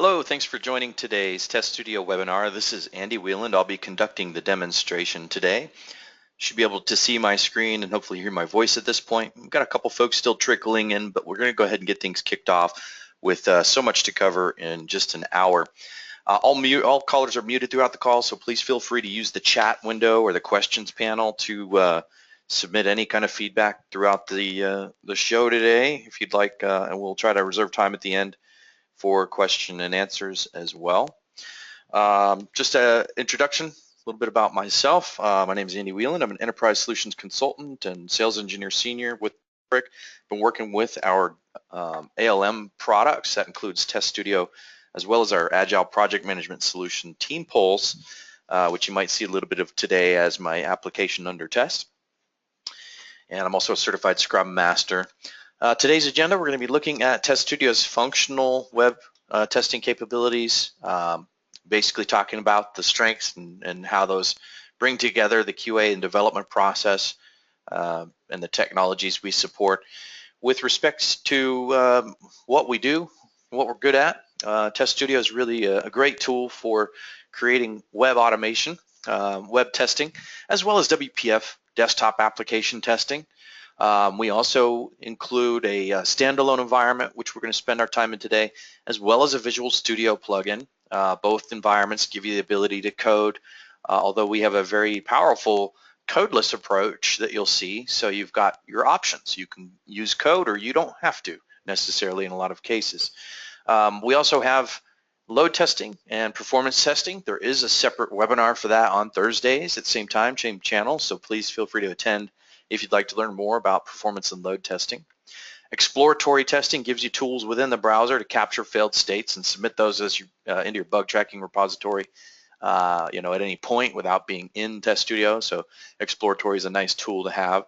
Hello, thanks for joining today's Test Studio webinar. This is Andy Wheeland. I'll be conducting the demonstration today. Should be able to see my screen and hopefully hear my voice at this point. We've got a couple folks still trickling in, but we're going to go ahead and get things kicked off with so much to cover in just an hour. All callers are muted throughout the call, so please feel free to use the chat window or the questions panel to submit any kind of feedback throughout the show today, if you'd like, and we'll try to reserve time at the end for question and answers as well. Just an introduction, a little bit about myself. My name is Andy Wheeland. I'm an enterprise solutions consultant and sales engineer senior with Telerik. Been working with our ALM products. That includes Test Studio, as well as our agile project management solution, Team Pulse, which you might see a little bit of today as my application under test. And I'm also a certified Scrum Master. Today's agenda, we're going to be looking at Test Studio's functional web testing capabilities, basically talking about the strengths and how those bring together the QA and development process and the technologies we support. With respect to what we do, what we're good at, Test Studio is really a great tool for creating web automation, web testing, as well as WPF desktop application testing. We also include a standalone environment, which we're going to spend our time in today, as well as a Visual Studio plugin. Both environments give you the ability to code, although we have a very powerful codeless approach that you'll see. So you've got your options. You can use code or you don't have to necessarily in a lot of cases. We also have load testing and performance testing. There is a separate webinar for that on Thursdays at the same time, same channel, so please feel free to attend if you'd like to learn more about performance and load testing. Exploratory testing gives you tools within the browser to capture failed states and submit those as into your bug tracking repository at any point without being in Test Studio. So exploratory is a nice tool to have.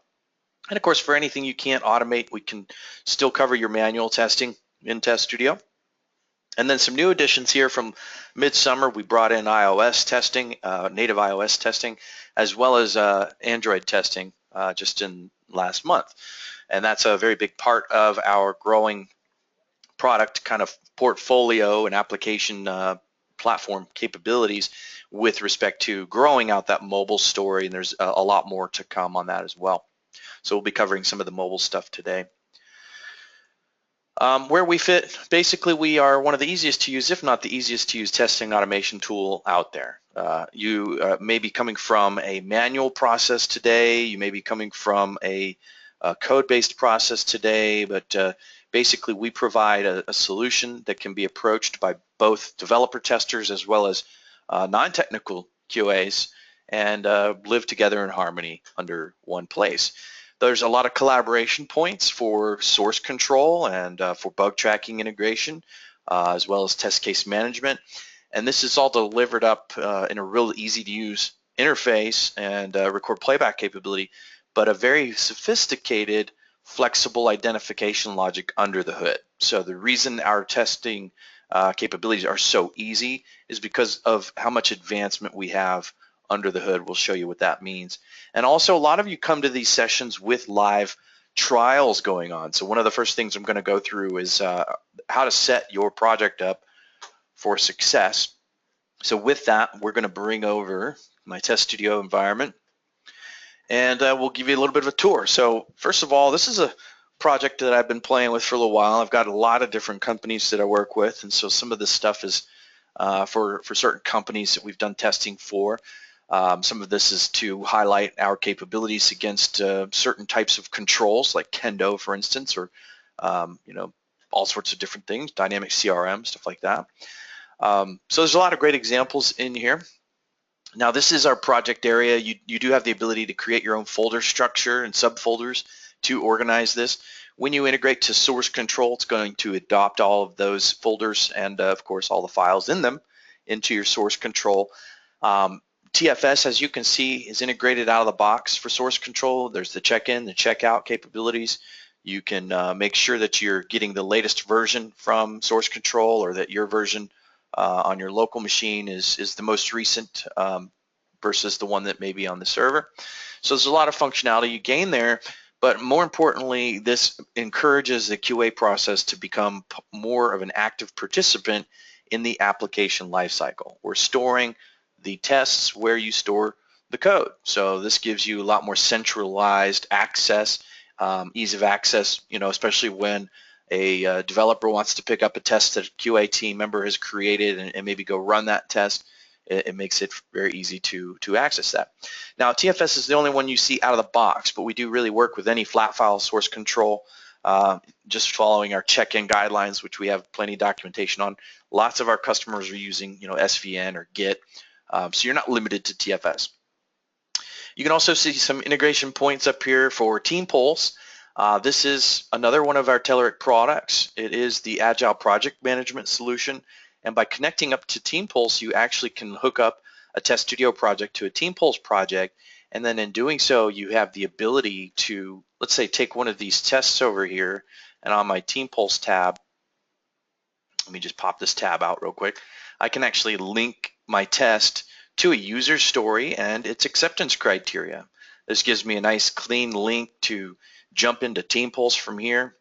And of course, for anything you can't automate, we can still cover your manual testing in Test Studio. And then some new additions here from midsummer. We brought in iOS testing, native iOS testing, as well as Android testing just in last month. And that's a very big part of our growing product kind of portfolio and application platform capabilities with respect to growing out that mobile story. And there's a lot more to come on that as well. So we'll be covering some of the mobile stuff today. Where we fit, basically we are one of the easiest to use, if not the easiest to use testing automation tool out there. You may be coming from a manual process today, you may be coming from a code-based process today, but basically we provide a solution that can be approached by both developer testers as well as non-technical QAs and live together in harmony under one place. There's a lot of collaboration points for source control and for bug tracking integration, as well as test case management. And this is all delivered up in a real easy to use interface and record playback capability, but a very sophisticated, flexible identification logic under the hood. So the reason our testing capabilities are so easy is because of how much advancement we have under the hood. We'll show you what that means. And also, a lot of you come to these sessions with live trials going on. So one of the first things I'm going to go through is how to set your project up for success. So with that, we're going to bring over my Test Studio environment, and we'll give you a little bit of a tour. So first of all, this is a project that I've been playing with for a little while. I've got a lot of different companies that I work with, and so some of this stuff is for certain companies that we've done testing for. Some of this is to highlight our capabilities against certain types of controls, like Kendo, for instance, or all sorts of different things, dynamic CRM, stuff like that. So there's a lot of great examples in here. Now, this is our project area. You do have the ability to create your own folder structure and subfolders to organize this. When you integrate to source control, it's going to adopt all of those folders and, of course, all the files in them into your source control. TFS, as you can see, is integrated out of the box for source control. There's the check-in, the checkout capabilities. You can make sure that you're getting the latest version from source control, or that your version on your local machine is the most recent versus the one that may be on the server. So there's a lot of functionality you gain there, but more importantly, this encourages the QA process to become more of an active participant in the application lifecycle. We're storing the tests where you store the code. So this gives you a lot more centralized access, ease of access, especially when a developer wants to pick up a test that a QA team member has created and maybe go run that test. It makes it very easy to access that. Now, TFS is the only one you see out of the box, but we do really work with any flat file source control, just following our check-in guidelines, which we have plenty of documentation on. Lots of our customers are using, SVN or Git, so you're not limited to TFS. You can also see some integration points up here for Team Pulse. This is another one of our Telerik products. It is the Agile Project Management solution. And by connecting up to Team Pulse, you actually can hook up a Test Studio project to a Team Pulse project. And then in doing so, you have the ability to, let's say, take one of these tests over here, and on my Team Pulse tab, let me just pop this tab out real quick. I can actually link my test to a user story and its acceptance criteria. This gives me a nice clean link to jump into Team Pulse from here,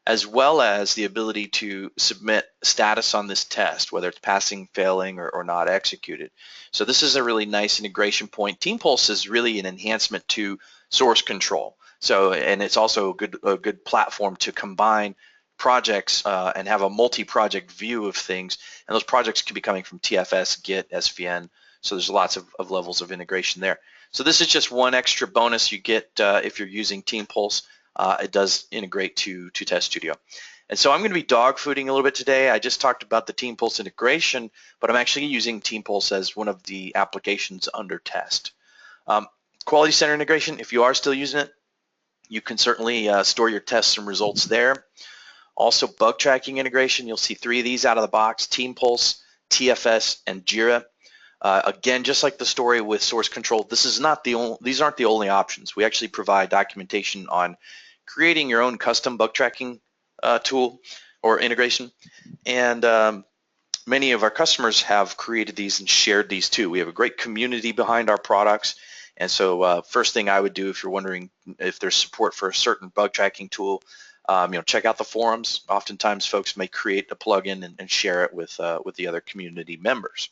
as well as the ability to submit status on this test, whether it's passing, failing, or not executed. So this is a really nice integration point. Team Pulse is really an enhancement to source control. So, and it's also a good platform to combine projects and have a multi-project view of things. And those projects can be coming from TFS, Git, SVN. So there's lots of levels of integration there. So this is just one extra bonus you get if you're using Team Pulse. It does integrate to Test Studio. And so I'm going to be dogfooding a little bit today. I just talked about the Team Pulse integration, but I'm actually using Team Pulse as one of the applications under test. Quality Center integration, if you are still using it, you can certainly store your tests and results there. Also, bug tracking integration, you'll see 3 of these out of the box: Team Pulse, TFS, and Jira. Again, just like the story with source control, these aren't the only options. We actually provide documentation on creating your own custom bug tracking tool or integration. And many of our customers have created these and shared these too. We have a great community behind our products. And so first thing I would do if you're wondering if there's support for a certain bug tracking tool, check out the forums. Oftentimes folks may create a plugin and share it with the other community members.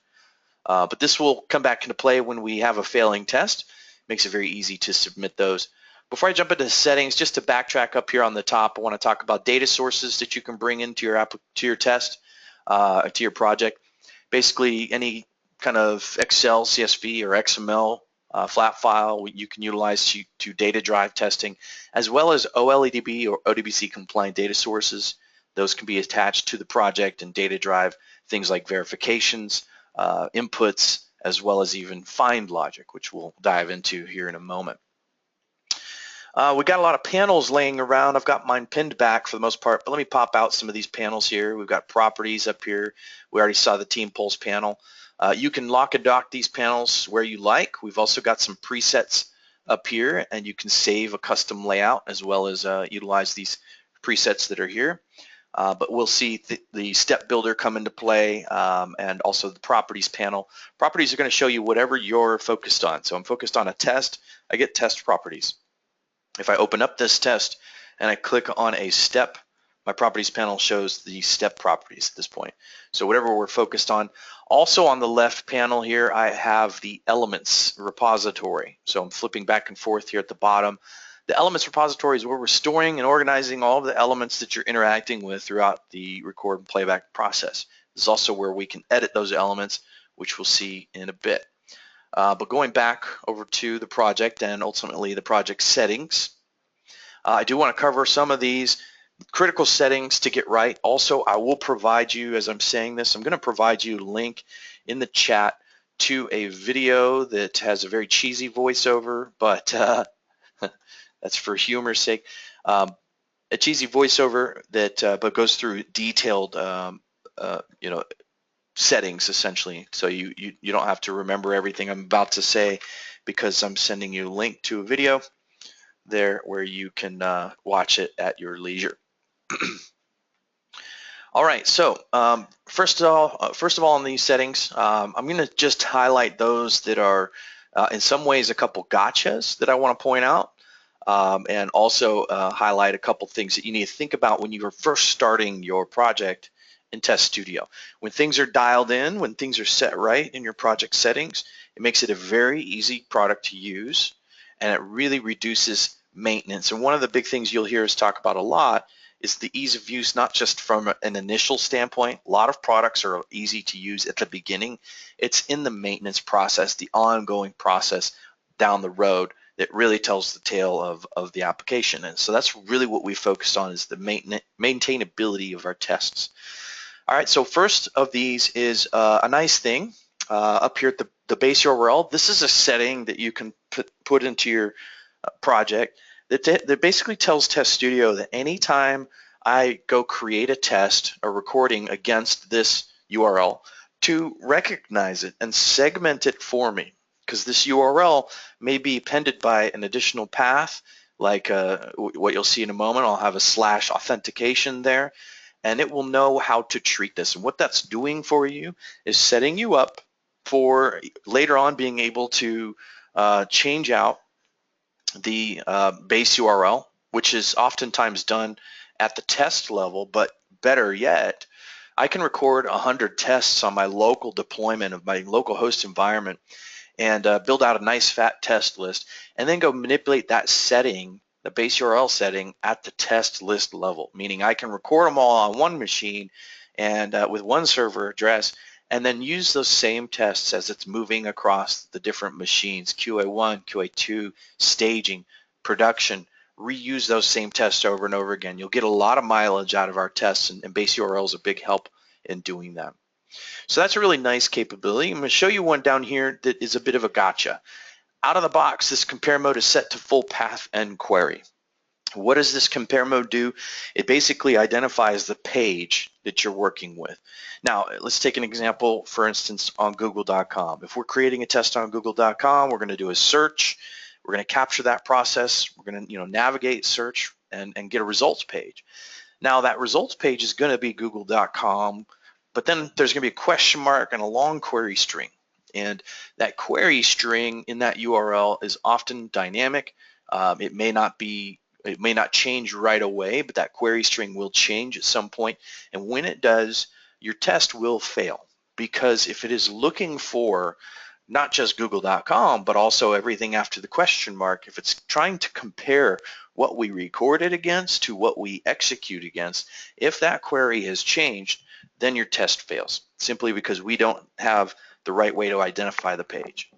But this will come back into play when we have a failing test. Makes it very easy to submit those. Before I jump into settings, just to backtrack up here on the top, I want to talk about data sources that you can bring into your test, to your project. Basically, any kind of Excel, CSV, or XML flat file you can utilize to data drive testing, as well as OLEDB or ODBC compliant data sources. Those can be attached to the project and data drive things like verifications, inputs, as well as even find logic, which we'll dive into here in a moment. We got a lot of panels laying around. I've got mine pinned back for the most part, but let me pop out some of these panels here. We've got properties up here. We already saw the Team Pulse panel. You can lock and dock these panels where you like. We've also got some presets up here, and you can save a custom layout as well as utilize these presets that are here. But we'll see the step builder come into play, and also the properties panel. Properties are going to show you whatever you're focused on. So I'm focused on a test. I get test properties. If I open up this test and I click on a step, my properties panel shows the step properties at this point. So whatever we're focused on. Also on the left panel here, I have the elements repository. So I'm flipping back and forth here at the bottom. The elements repository is where we're storing and organizing all of the elements that you're interacting with throughout the record and playback process. This is also where we can edit those elements, which we'll see in a bit. But going back over to the project and ultimately the project settings, I do want to cover some of these critical settings to get right. Also, I will provide you, as I'm saying this, I'm going to provide you a link in the chat to a video that has a very cheesy voiceover, but that's for humor's sake. A cheesy voiceover that but goes through detailed settings essentially, so you don't have to remember everything I'm about to say, because I'm sending you a link to a video there where you can watch it at your leisure. All right, so first of all on these settings, I'm going to just highlight those that are in some ways a couple gotchas that I want to point out, and also highlight a couple things that you need to think about when you are first starting your project in Test Studio. When things are dialed in, when things are set right in your project settings, it makes it a very easy product to use, and it really reduces maintenance. And one of the big things you'll hear us talk about a lot is the ease of use, not just from an initial standpoint. A lot of products are easy to use at the beginning. It's in the maintenance process, the ongoing process down the road, that really tells the tale of the application. And so that's really what we focused on, is the maintainability of our tests. All right, so first of these is a nice thing up here at the base URL. This is a setting that you can put into your project that basically tells Test Studio that anytime I go create a test, a recording against this URL, to recognize it and segment it for me, because this URL may be appended by an additional path, like what you'll see in a moment. I'll have a /authentication there, and it will know how to treat this. And what that's doing for you is setting you up for later on being able to change out the base URL, which is oftentimes done at the test level, but better yet, I can record 100 tests on my local deployment of my local host environment and build out a nice fat test list, and then go manipulate that setting, the base URL setting, at the test list level, meaning I can record them all on one machine and with one server address, and then use those same tests as it's moving across the different machines, QA1, QA2, staging, production, reuse those same tests over and over again. You'll get a lot of mileage out of our tests, and base URL is a big help in doing that. So that's a really nice capability. I'm going to show you one down here that is a bit of a gotcha. Out of the box, this compare mode is set to full path and query. What does this compare mode do? It basically identifies the page that you're working with. Now, let's take an example, for instance, on google.com. If we're creating a test on google.com, we're going to do a search. We're going to capture that process. We're going to navigate, search, and get a results page. Now, that results page is going to be google.com, but then there's going to be a question mark and a long query string. And that query string in that URL is often dynamic. It may not change right away, but that query string will change at some point. And when it does, your test will fail, because if it is looking for not just google.com, but also everything after the question mark, if it's trying to compare what we recorded against to what we execute against, if that query has changed, then your test fails, simply because we don't have the right way to identify the page.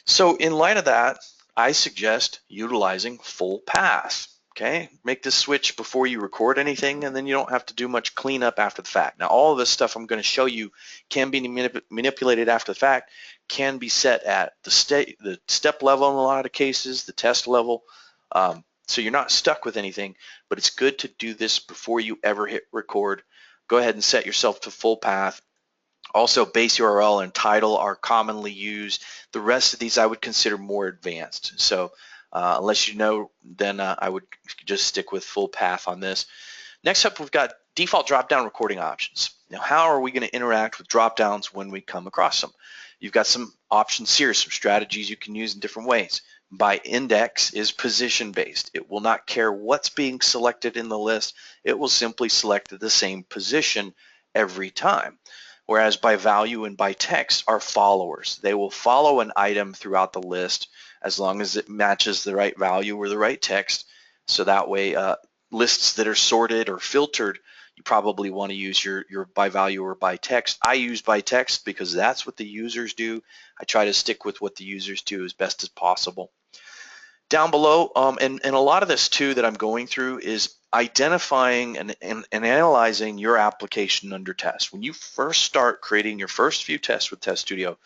So in light of that, I suggest utilizing full path. Okay, make this switch before you record anything, and then you don't have to do much cleanup after the fact. Now, all of this stuff I'm going to show you can be manipulated after the fact, can be set at the step level in a lot of cases, the test level. So you're not stuck with anything, but it's good to do this before you ever hit record. Go ahead and set yourself to full path. Also, base URL and title are commonly used. The rest of these I would consider more advanced. So unless you know, then I would just stick with full path on this. Next up, we've got default drop-down recording options. Now, how are we going to interact with drop-downs when we come across them? You've got some options here, some strategies you can use in different ways. By index is position-based. It will not care what's being selected in the list. It will simply select the same position every time. Whereas by value and by text are followers. They will follow an item throughout the list as long as it matches the right value or the right text. So that way, lists that are sorted or filtered, you probably want to use your by value or by text. I use by text because that's what the users do. I try to stick with what the users do as best as possible. Down below, and a lot of this too that I'm going through is identifying and analyzing your application under test. When you first start creating your first few tests with Test Studio,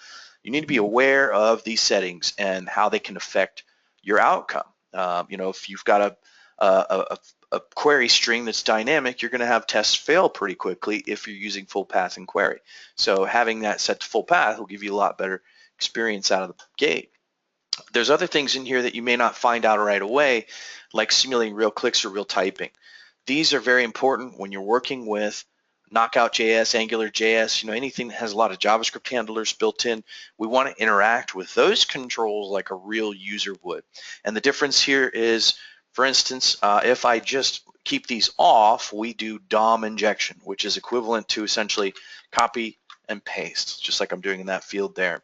you need to be aware of these settings and how they can affect your outcome. If you've got a query string that's dynamic, you're going to have tests fail pretty quickly if you're using full path and query. So having that set to full path will give you a lot better experience out of the gate. There's other things in here that you may not find out right away, like simulating real clicks or real typing. These are very important when you're working with Knockout.js, Angular.js, anything that has a lot of JavaScript handlers built in. We want to interact with those controls like a real user would. And the difference here is For instance, if I just keep these off, we do DOM injection, which is equivalent to essentially copy and paste, just like I'm doing in that field there.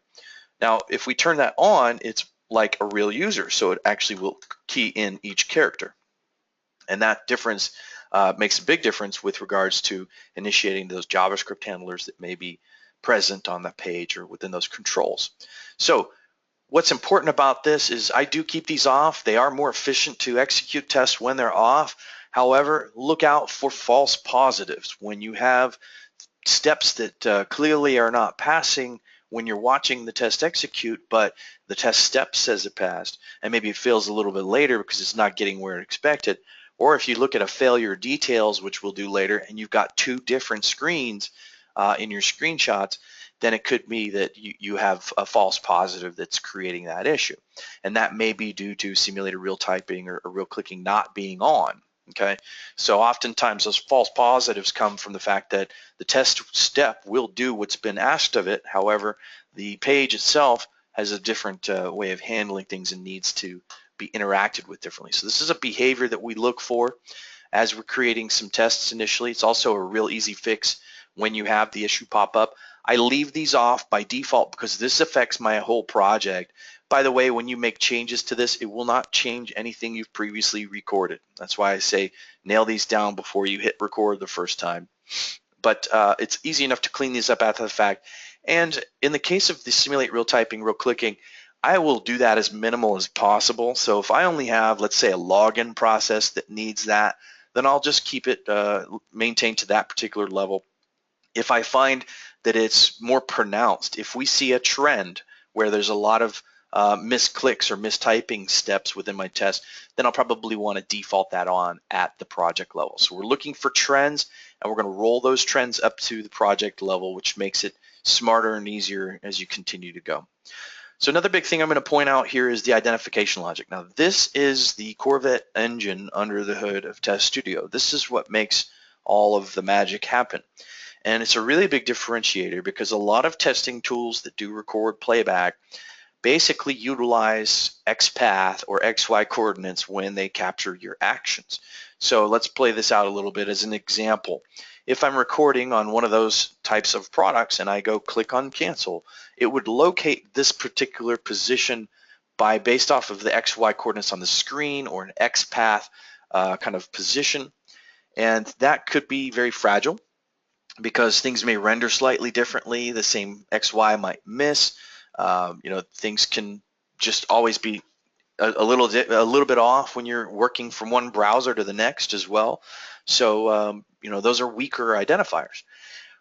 Now, if we turn that on, it's like a real user, so it actually will key in each character. And that difference makes a big difference with regards to initiating those JavaScript handlers that may be present on that page or within those controls. So what's important about this is I do keep these off. They are more efficient to execute tests when they're off. However, look out for false positives. When you have steps that clearly are not passing when you're watching the test execute, but the test step says it passed, and maybe it fails a little bit later because it's not getting where it expected. Or if you look at a failure details, which we'll do later, and you've got two different screens in your screenshots, then it could be that you have a false positive that's creating that issue. And that may be due to simulated real typing or real clicking not being on. Okay, so oftentimes those false positives come from the fact that the test step will do what's been asked of it. However, the page itself has a different way of handling things and needs to be interacted with differently. So this is a behavior that we look for as we're creating some tests initially. It's also a real easy fix when you have the issue pop up. I leave these off by default because this affects my whole project. By the way, when you make changes to this, it will not change anything you've previously recorded. That's why I say nail these down before you hit record the first time. But it's easy enough to clean these up after the fact. And in the case of the simulate real typing, real clicking, I will do that as minimal as possible. So if I only have, let's say, a login process that needs that, then I'll just keep it maintained to that particular level. If I find that it's more pronounced, if we see a trend where there's a lot of misclicks or mistyping steps within my test, then I'll probably want to default that on at the project level. So we're looking for trends, and we're going to roll those trends up to the project level, which makes it smarter and easier as you continue to go. So another big thing I'm going to point out here is the identification logic. Now, this is the Corvette engine under the hood of Test Studio. This is what makes all of the magic happen. And it's a really big differentiator because a lot of testing tools that do record playback basically utilize XPath or XY coordinates when they capture your actions. So let's play this out a little bit as an example. If I'm recording on one of those types of products and I go click on cancel, it would locate this particular position based off of the XY coordinates on the screen or an XPath kind of position. And that could be very fragile because things may render slightly differently. The same XY might miss. Things can just always be a little bit off when you're working from one browser to the next as well. So those are weaker identifiers.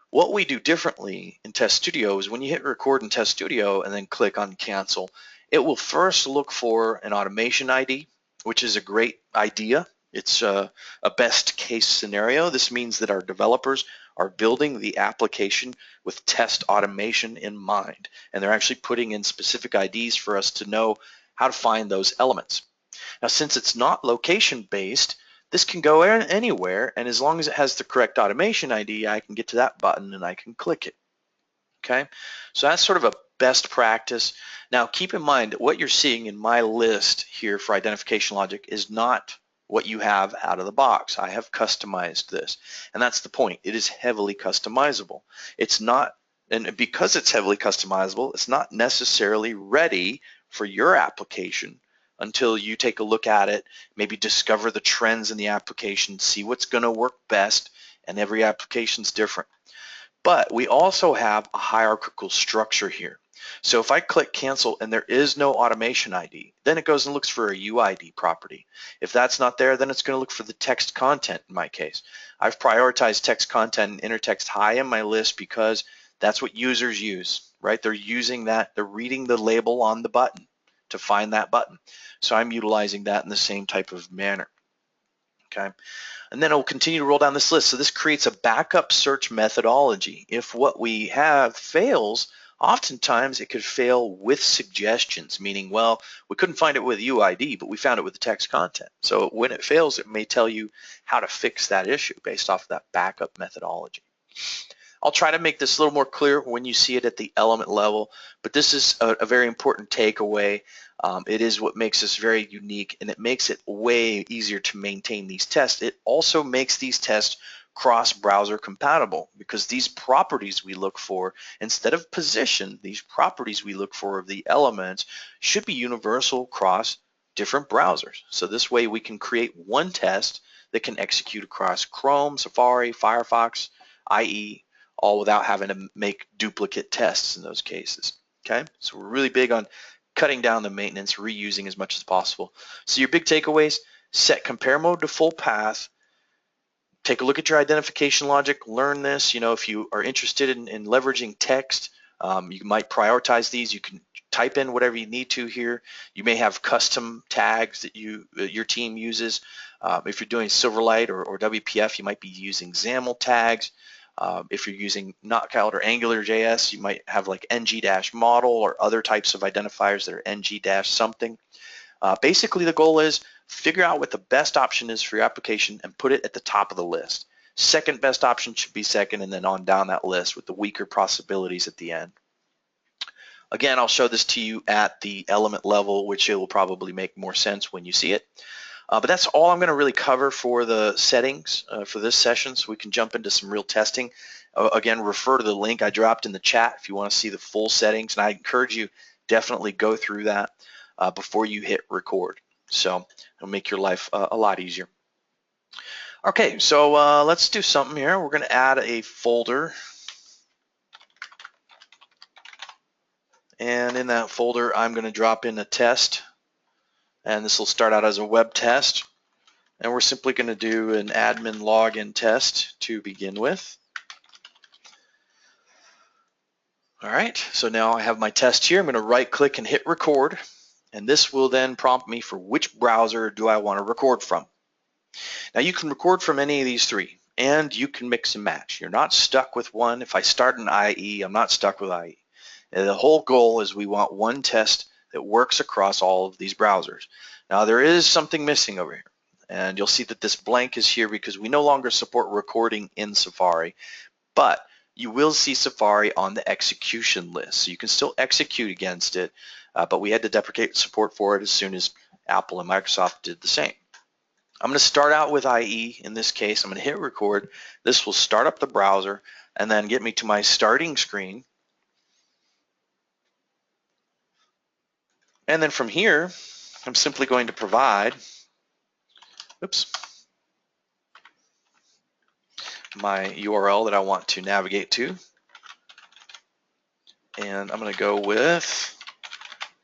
What we do differently in Test Studio is when you hit record in Test Studio and then click on cancel, it will first look for an automation ID, which is a great idea. It's a best case scenario. This means that our developers are building the application with test automation in mind, and they're actually putting in specific IDs for us to know how to find those elements. Now, since it's not location based, this can go anywhere, and as long as it has the correct automation ID, I can get to that button and I can click it. Okay, so that's sort of a best practice. Now, keep in mind that what you're seeing in my list here for identification logic is not what you have out of the box. I have customized this, and that's the point. It is heavily customizable. It's not, and because it's heavily customizable, it's not necessarily ready for your application until you take a look at it, maybe discover the trends in the application, see what's going to work best, and every application's different. But we also have a hierarchical structure here. So if I click cancel and there is no automation ID, then it goes and looks for a UID property. If that's not there, then it's going to look for the text content in my case. I've prioritized text content and inner text high in my list because that's what users use, right? They're using that, they're reading the label on the button to find that button. So I'm utilizing that in the same type of manner. Okay, and then it will continue to roll down this list. So this creates a backup search methodology. If what we have fails, oftentimes it could fail with suggestions, meaning, well, we couldn't find it with UID, but we found it with the text content. So when it fails, it may tell you how to fix that issue based off of that backup methodology. I'll try to make this a little more clear when you see it at the element level, but this is a very important takeaway. It is what makes us very unique, and it makes it way easier to maintain these tests. It also makes these tests cross-browser compatible, because these properties we look for, instead of position, these properties we look for of the elements should be universal across different browsers. So this way we can create one test that can execute across Chrome, Safari, Firefox, IE, all without having to make duplicate tests in those cases. Okay, so we're really big on cutting down the maintenance, reusing as much as possible. So your big takeaways: set compare mode to full path. Take a look at your identification logic, learn this. If you are interested in leveraging text, you might prioritize these. You can type in whatever you need to here. You may have custom tags that your team uses. If you're doing Silverlight or WPF, you might be using XAML tags. If you're using Knockout or AngularJS, you might have like ng-model or other types of identifiers that are ng-something. Basically, the goal is figure out what the best option is for your application and put it at the top of the list. Second best option should be second, and then on down that list with the weaker possibilities at the end. Again, I'll show this to you at the element level, which it will probably make more sense when you see it. But that's all I'm going to really cover for the settings for this session, so we can jump into some real testing. Again, refer to the link I dropped in the chat if you want to see the full settings, and I encourage you definitely go through that before you hit record. So it'll make your life a lot easier. Okay, so let's do something here. We're going to add a folder. And in that folder, I'm going to drop in a test. And this will start out as a web test. And we're simply going to do an admin login test to begin with. All right, so now I have my test here. I'm going to right click and hit record. And this will then prompt me for which browser do I want to record from. Now you can record from any of these three, and you can mix and match. You're not stuck with one. If I start an IE, I'm not stuck with IE. And the whole goal is we want one test that works across all of these browsers. Now there is something missing over here, and you'll see that this blank is here because we no longer support recording in Safari, but you will see Safari on the execution list. So you can still execute against it, but we had to deprecate support for it as soon as Apple and Microsoft did the same. I'm going to start out with IE in this case. I'm going to hit record. This will start up the browser and then get me to my starting screen. And then from here, I'm simply going to provide, my URL that I want to navigate to. And I'm going to go with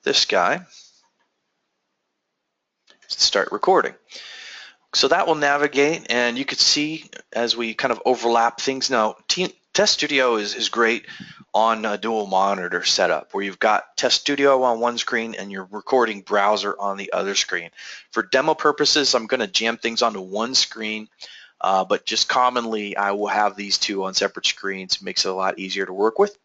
this guy. Start recording. So that will navigate, and you could see as we kind of overlap things. Now, Test Studio is great on a dual monitor setup where you've got Test Studio on one screen and your recording browser on the other screen. For demo purposes, I'm going to jam things onto one screen, but just commonly I will have these two on separate screens. It makes it a lot easier to work with.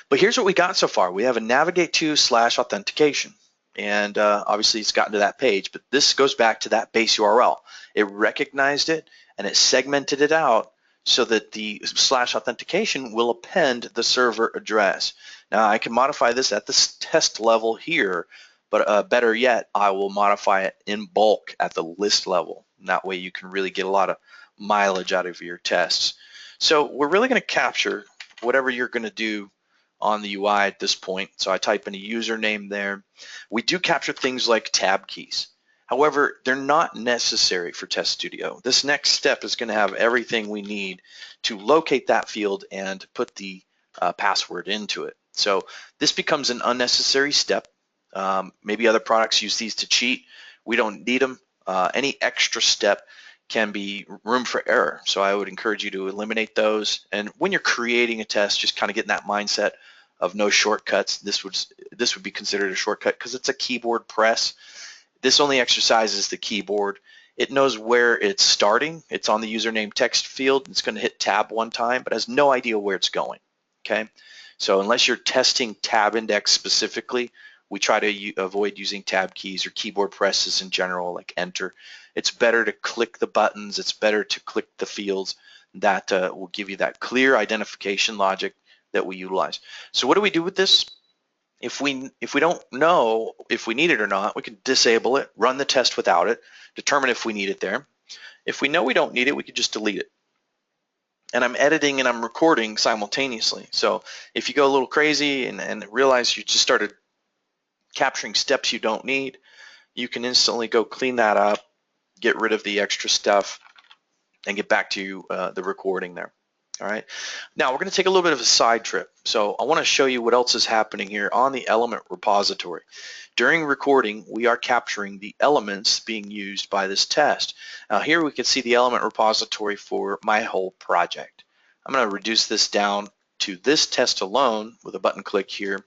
But here's what we got so far. We have a navigate to /authentication. And obviously it's gotten to that page, but this goes back to that base URL. It recognized it and it segmented it out so that the /authentication will append the server address. Now I can modify this at the test level here, but better yet, I will modify it in bulk at the list level. And that way you can really get a lot of mileage out of your tests. So we're really going to capture whatever you're going to do on the UI at this point. So I type in a username there. We do capture things like tab keys. However, they're not necessary for Test Studio. This next step is going to have everything we need to locate that field and put the password into it. So this becomes an unnecessary step. Maybe other products use these to cheat. We don't need them. Any extra step can be room for error. So I would encourage you to eliminate those. And when you're creating a test, just kind of get in that mindset of no shortcuts. This would be considered a shortcut because it's a keyboard press. This only exercises the keyboard. It knows where it's starting. It's on the username text field. It's going to hit tab one time, but has no idea where it's going. Okay, so unless you're testing tab index specifically, We try to avoid using tab keys or keyboard presses in general, like enter. It's better to click the buttons. It's better to click the fields. That will give you that clear identification logic that we utilize. So what do we do with this? If we don't know if we need it or not, we can disable it, run the test without it, determine if we need it there. If we know we don't need it, we could just delete it. And I'm editing and I'm recording simultaneously. So if you go a little crazy and realize you just started capturing steps you don't need, you can instantly go clean that up, get rid of the extra stuff, and get back to the recording there. All right. Now we're going to take a little bit of a side trip. So I want to show you what else is happening here on the element repository. During recording, we are capturing the elements being used by this test. Now here we can see the element repository for my whole project. I'm going to reduce this down to this test alone with a button click here.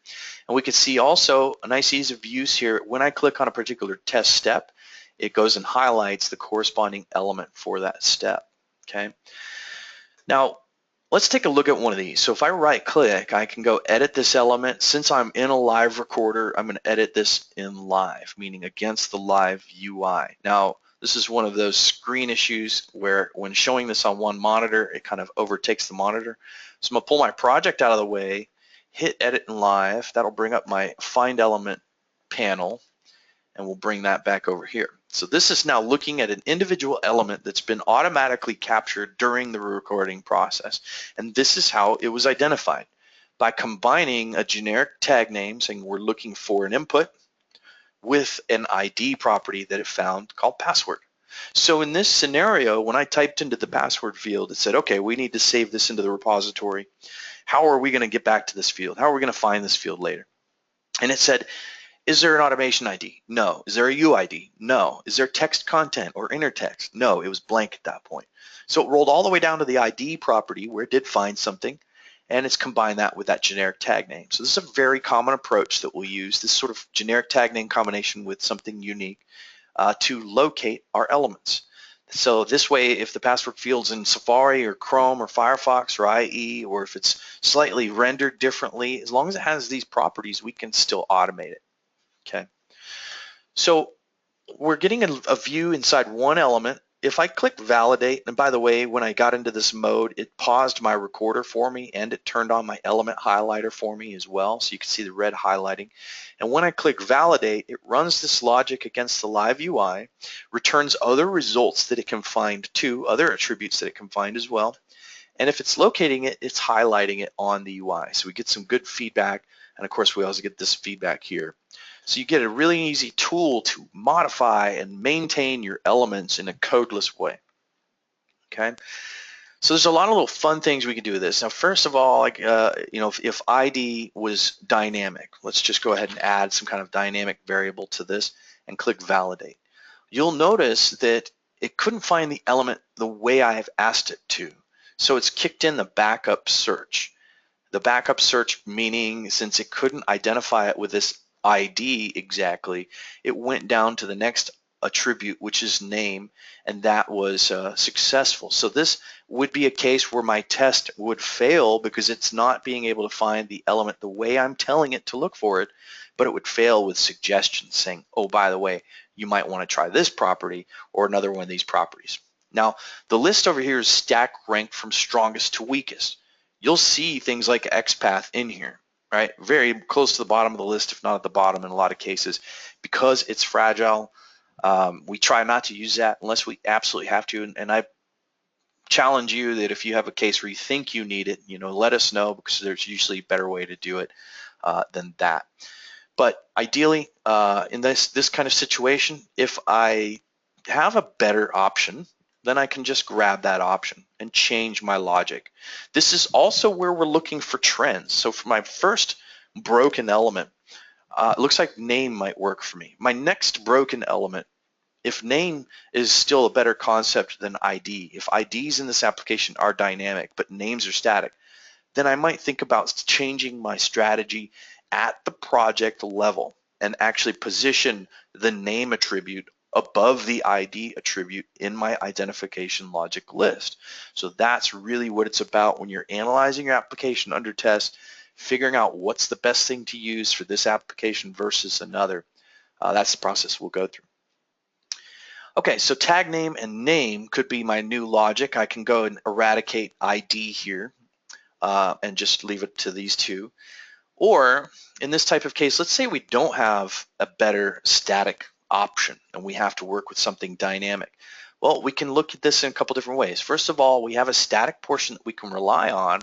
And we can see also a nice ease of use here. When I click on a particular test step, it goes and highlights the corresponding element for that step. Okay. Now, let's take a look at one of these. So if I right click, I can go edit this element. Since I'm in a live recorder, I'm going to edit this in live, meaning against the live UI. Now, this is one of those screen issues where when showing this on one monitor, it kind of overtakes the monitor. So I'm going to pull my project out of the way, hit edit in live. That'll bring up my find element panel, and we'll bring that back over here. So this is now looking at an individual element that's been automatically captured during the recording process. And this is how it was identified, by combining a generic tag name saying we're looking for an input with an ID property that it found called password. So in this scenario, when I typed into the password field, it said, okay, we need to save this into the repository. How are we going to get back to this field? How are we going to find this field later? And it said, is there an automation ID? No. Is there a UID? No. Is there text content or inner text? No, it was blank at that point. So it rolled all the way down to the ID property where it did find something, and it's combined that with that generic tag name. So this is a very common approach that we'll use, this sort of generic tag name combination with something unique to locate our elements. So this way, if the password field's in Safari or Chrome or Firefox or IE, or if it's slightly rendered differently, as long as it has these properties, we can still automate it. Okay, so we're getting a view inside one element. If I click validate, and by the way, when I got into this mode, it paused my recorder for me and it turned on my element highlighter for me as well. So you can see the red highlighting. And when I click validate, it runs this logic against the live UI, returns other results that it can find too, other attributes that it can find as well. And if it's locating it, it's highlighting it on the UI. So we get some good feedback. And of course, we also get this feedback here. So you get a really easy tool to modify and maintain your elements in a codeless way. Okay. So there's a lot of little fun things we can do with this. Now, first of all, like if ID was dynamic, let's just go ahead and add some kind of dynamic variable to this and click validate. You'll notice that it couldn't find the element the way I have asked it to. So it's kicked in the backup search. The backup search meaning since it couldn't identify it with this ID exactly, it went down to the next attribute, which is name, and that was successful. So this would be a case where my test would fail because it's not being able to find the element the way I'm telling it to look for it, but it would fail with suggestions saying, oh, by the way, you might want to try this property or another one of these properties. Now, the list over here is stack ranked from strongest to weakest. You'll see things like XPath in here, right? Very close to the bottom of the list, if not at the bottom in a lot of cases. Because it's fragile, we try not to use that unless we absolutely have to. And I challenge you that if you have a case where you think you need it, let us know, because there's usually a better way to do it than that. But ideally, in this kind of situation, if I have a better option, then I can just grab that option and change my logic. This is also where we're looking for trends. So for my first broken element, it looks like name might work for me. My next broken element, if name is still a better concept than ID, if IDs in this application are dynamic but names are static, then I might think about changing my strategy at the project level and actually position the name attribute above the ID attribute in my identification logic list. So that's really what it's about when you're analyzing your application under test, figuring out what's the best thing to use for this application versus another. That's the process we'll go through. Okay, so tag name and name could be my new logic. I can go and eradicate ID here and just leave it to these two. Or in this type of case, let's say we don't have a better static option and we have to work with something dynamic. Well, we can look at this in a couple different ways. First of all, we have a static portion that we can rely on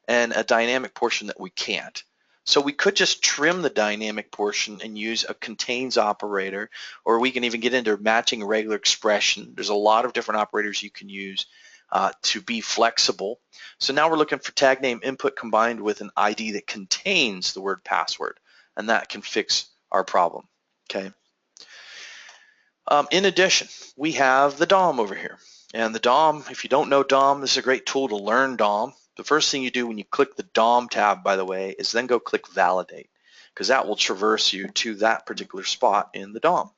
and a dynamic portion that we can't. So we could just trim the dynamic portion and use a contains operator, or we can even get into matching a regular expression. There's a lot of different operators you can use to be flexible. So now we're looking for tag name input combined with an ID that contains the word password, and that can fix our problem, okay? In addition, we have the DOM over here. And the DOM, if you don't know DOM, this is a great tool to learn DOM. The first thing you do when you click the DOM tab, by the way, is then go click validate, because that will traverse you to that particular spot in the DOM.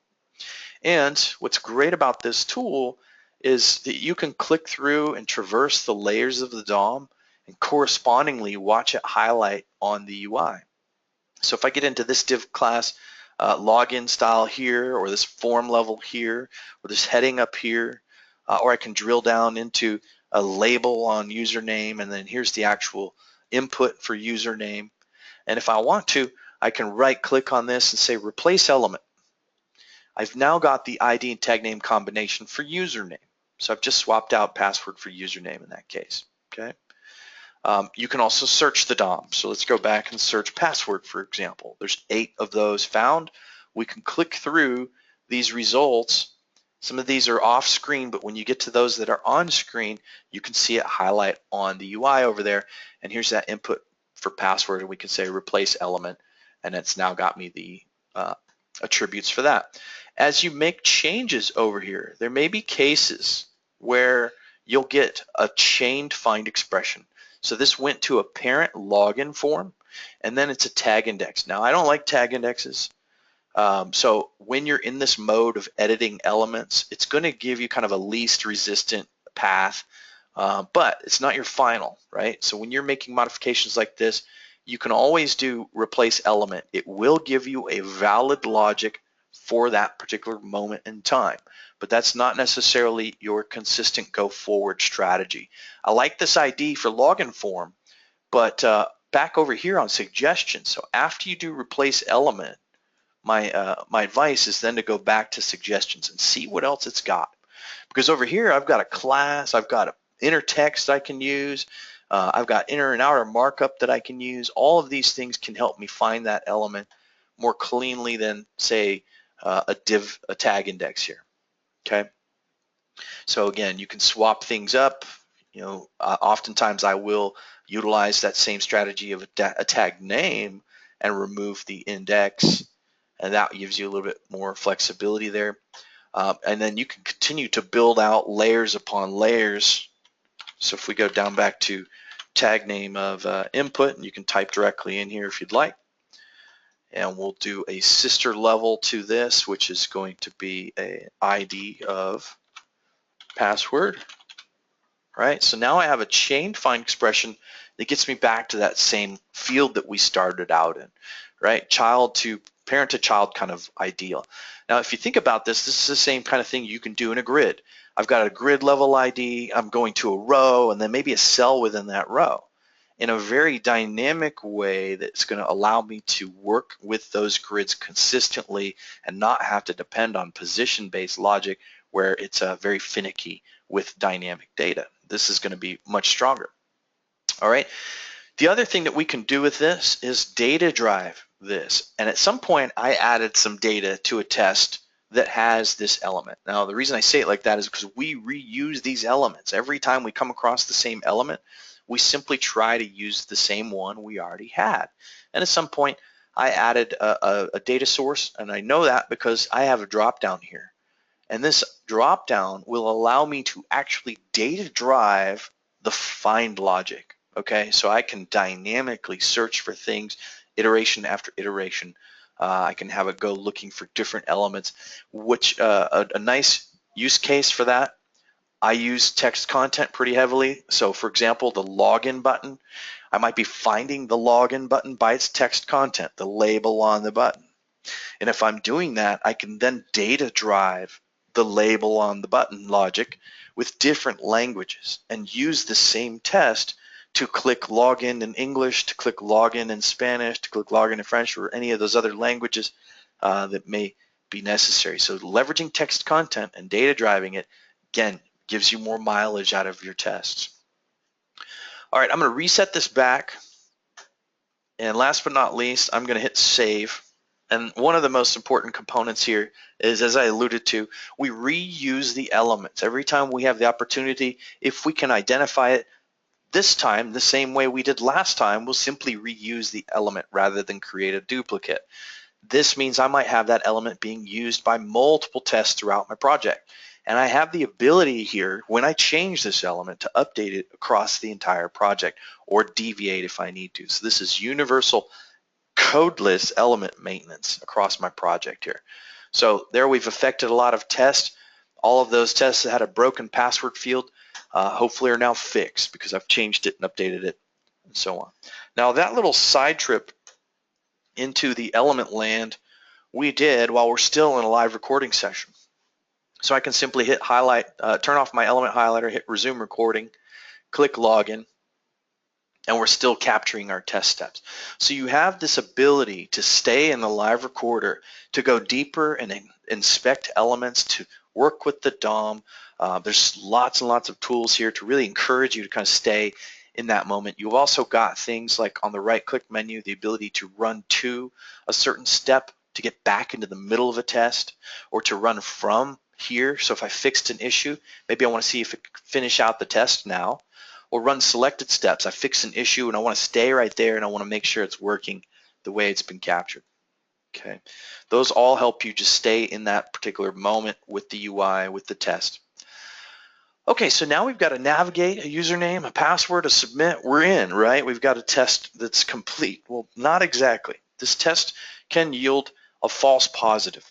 And what's great about this tool is that you can click through and traverse the layers of the DOM and correspondingly watch it highlight on the UI. So if I get into this div class login style here, or this form level here, or this heading up here, or I can drill down into a label on username, and then here's the actual input for username. And if I want to, I can right click on this and say replace element. I've now got the ID and tag name combination for username. So I've just swapped out password for username in that case, okay? You can also search the DOM. So let's go back and search password, for example. There's 8 of those found. We can click through these results. Some of these are off screen, but when you get to those that are on screen, you can see it highlight on the UI over there. And here's that input for password, and we can say replace element, and it's now got me the attributes for that. As you make changes over here, there may be cases where you'll get a chained find expression. So this went to a parent login form, and then it's a tag index. Now, I don't like tag indexes. So when you're in this mode of editing elements, it's going to give you kind of a least resistant path, but it's not your final, right? So when you're making modifications like this, you can always do replace element. It will give you a valid logic for that particular moment in time, but that's not necessarily your consistent go forward strategy. I like this ID for login form, but back over here on suggestions. So after you do replace element, my advice is then to go back to suggestions and see what else it's got. Because over here, I've got a class, I've got an inner text I can use, I've got inner and outer markup that I can use. All of these things can help me find that element more cleanly than, say, a tag index here, okay? So again, you can swap things up. You know, oftentimes I will utilize that same strategy of a tag name and remove the index, and that gives you a little bit more flexibility there. And then you can continue to build out layers upon layers. So if we go down back to tag name of input, and you can type directly in here if you'd like. And we'll do a sister level to this, which is going to be an ID of password. Right, so now I have a chained find expression that gets me back to that same field that we started out in, right? Child to parent to child kind of ideal. Now, if you think about this, this is the same kind of thing you can do in a grid. I've got a grid level ID, I'm going to a row, and then maybe a cell within that row in a very dynamic way that's going to allow me to work with those grids consistently and not have to depend on position-based logic where it's very finicky with dynamic data. This is going to be much stronger. All right. The other thing that we can do with this is data drive this. And at some point, I added some data to a test that has this element. Now, the reason I say it like that is because we reuse these elements. Every time we come across the same element, we simply try to use the same one we already had. And at some point, I added a data source, and I know that because I have a drop down here. And this drop down will allow me to actually data drive the find logic, okay? So I can dynamically search for things iteration after iteration. I can have it go looking for different elements, which a nice use case for that I use text content pretty heavily. So for example, the login button, I might be finding the login button by its text content, the label on the button. And if I'm doing that, I can then data drive the label on the button logic with different languages and use the same test to click login in English, to click login in Spanish, to click login in French, or any of those other languages that may be necessary. So leveraging text content and data driving it, again, gives you more mileage out of your tests. All right, I'm going to reset this back. And last but not least, I'm going to hit save. And one of the most important components here is, as I alluded to, we reuse the elements. Every time we have the opportunity, if we can identify it this time the same way we did last time, we'll simply reuse the element rather than create a duplicate. This means I might have that element being used by multiple tests throughout my project. And I have the ability here, when I change this element, to update it across the entire project or deviate if I need to. So this is universal codeless element maintenance across my project here. So there we've affected a lot of tests. All of those tests that had a broken password field hopefully are now fixed because I've changed it and updated it and so on. Now that little side trip into the element land we did while we're still in a live recording session. So I can simply hit highlight, turn off my element highlighter, hit resume recording, click login, and we're still capturing our test steps. So you have this ability to stay in the live recorder, to go deeper and inspect elements, to work with the DOM. There's lots and lots of tools here to really encourage you to kind of stay in that moment. You've also got things like on the right click menu, the ability to run to a certain step to get back into the middle of a test, or to run from here. So if I fixed an issue, maybe I want to see if it can finish out the test now, or run selected steps. I fix an issue and I want to stay right there and I want to make sure it's working the way it's been captured. Okay, those all help you just stay in that particular moment with the UI, with the test. Okay, so now we've got to navigate, a username, a password, a submit. We're in, right? We've got a test that's complete. Well, not exactly. This test can yield a false positive.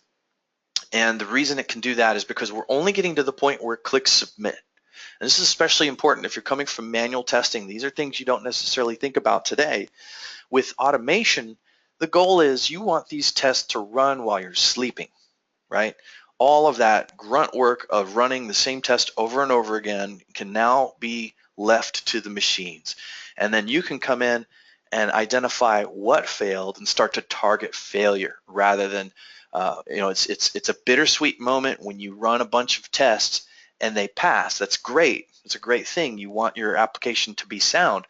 And the reason it can do that is because we're only getting to the point where it clicks submit. And this is especially important if you're coming from manual testing. These are things you don't necessarily think about today. With automation, the goal is you want these tests to run while you're sleeping, right? All of that grunt work of running the same test over and over again can now be left to the machines. And then you can come in and identify what failed and start to target failure rather than, it's a bittersweet moment when you run a bunch of tests and they pass. That's great. It's a great thing. You want your application to be sound.